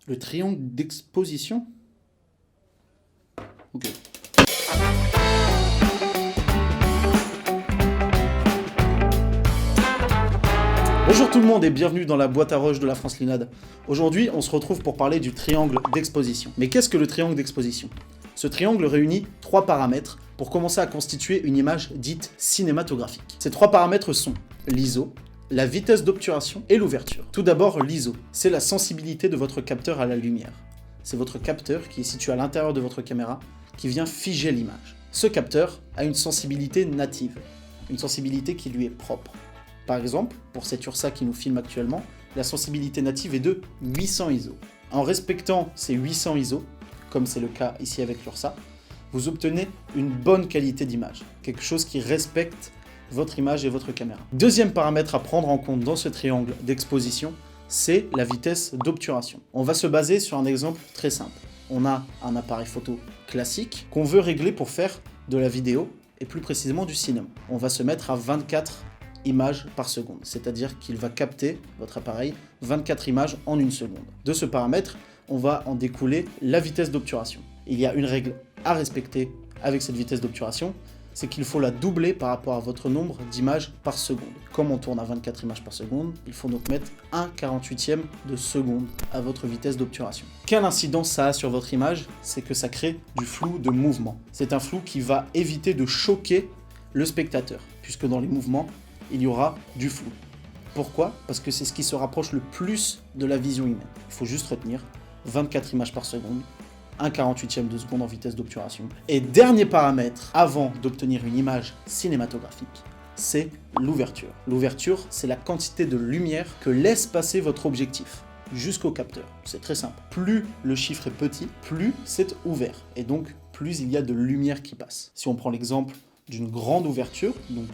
Le triangle d'exposition? Ok. Bonjour tout le monde et bienvenue dans la boîte à rush de la France Linade. Aujourd'hui, on se retrouve pour parler du triangle d'exposition. Mais qu'est-ce que le triangle d'exposition? Ce triangle réunit 3 paramètres pour commencer à constituer une image dite cinématographique. Ces 3 paramètres sont l'ISO, la vitesse d'obturation et l'ouverture. Tout d'abord, l'ISO, c'est la sensibilité de votre capteur à la lumière. C'est votre capteur qui est situé à l'intérieur de votre caméra qui vient figer l'image. Ce capteur a une sensibilité native, une sensibilité qui lui est propre. Par exemple, pour cette Ursa qui nous filme actuellement, la sensibilité native est de 800 ISO. En respectant ces 800 ISO, comme c'est le cas ici avec l'Ursa, vous obtenez une bonne qualité d'image, quelque chose qui respecte votre image et votre caméra. Deuxième paramètre à prendre en compte dans ce triangle d'exposition, c'est la vitesse d'obturation. On va se baser sur un exemple très simple. On a un appareil photo classique qu'on veut régler pour faire de la vidéo et plus précisément du cinéma. On va se mettre à 24 images par seconde, c'est-à-dire qu'il va capter, votre appareil, 24 images en une seconde. De ce paramètre, on va en découler la vitesse d'obturation. Il y a une règle à respecter avec cette vitesse d'obturation, c'est qu'il faut la doubler par rapport à votre nombre d'images par seconde. Comme on tourne à 24 images par seconde, il faut donc mettre 1/48e de seconde à votre vitesse d'obturation. Quelle incidence ça a sur votre image? C'est que ça crée du flou de mouvement. C'est un flou qui va éviter de choquer le spectateur, puisque dans les mouvements, il y aura du flou. Pourquoi? Parce que c'est ce qui se rapproche le plus de la vision humaine. Il faut juste retenir 24 images par seconde, 1/48e de seconde en vitesse d'obturation. Et dernier paramètre avant d'obtenir une image cinématographique, c'est l'ouverture. L'ouverture, c'est la quantité de lumière que laisse passer votre objectif jusqu'au capteur. C'est très simple. Plus le chiffre est petit, plus c'est ouvert. Et donc, plus il y a de lumière qui passe. Si on prend l'exemple d'une grande ouverture, donc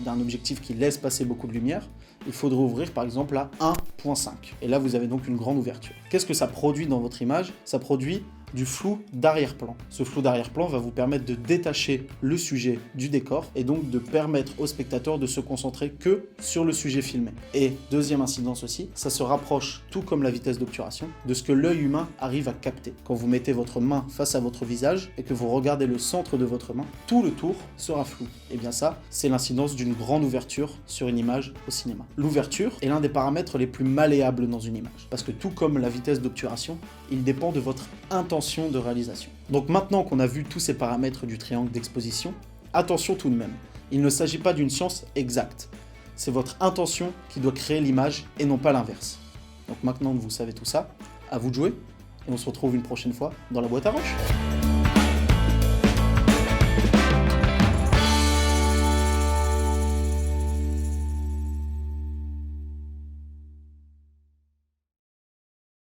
d'un objectif qui laisse passer beaucoup de lumière, il faudrait ouvrir par exemple à 1.5. Et là, vous avez donc une grande ouverture. Qu'est-ce que ça produit dans votre image? Ça produit du flou d'arrière-plan. Ce flou d'arrière-plan va vous permettre de détacher le sujet du décor et donc de permettre au spectateur de se concentrer que sur le sujet filmé. Et deuxième incidence aussi, ça se rapproche, tout comme la vitesse d'obturation, de ce que l'œil humain arrive à capter. Quand vous mettez votre main face à votre visage et que vous regardez le centre de votre main, tout le tour sera flou. Et bien ça, c'est l'incidence d'une grande ouverture sur une image au cinéma. L'ouverture est l'un des paramètres les plus malléables dans une image, parce que tout comme la vitesse d'obturation, il dépend de votre intention de réalisation. Donc maintenant qu'on a vu tous ces paramètres du triangle d'exposition, attention tout de même, il ne s'agit pas d'une science exacte. C'est votre intention qui doit créer l'image et non pas l'inverse. Donc maintenant que vous savez tout ça, à vous de jouer, et on se retrouve une prochaine fois dans la boîte à rush.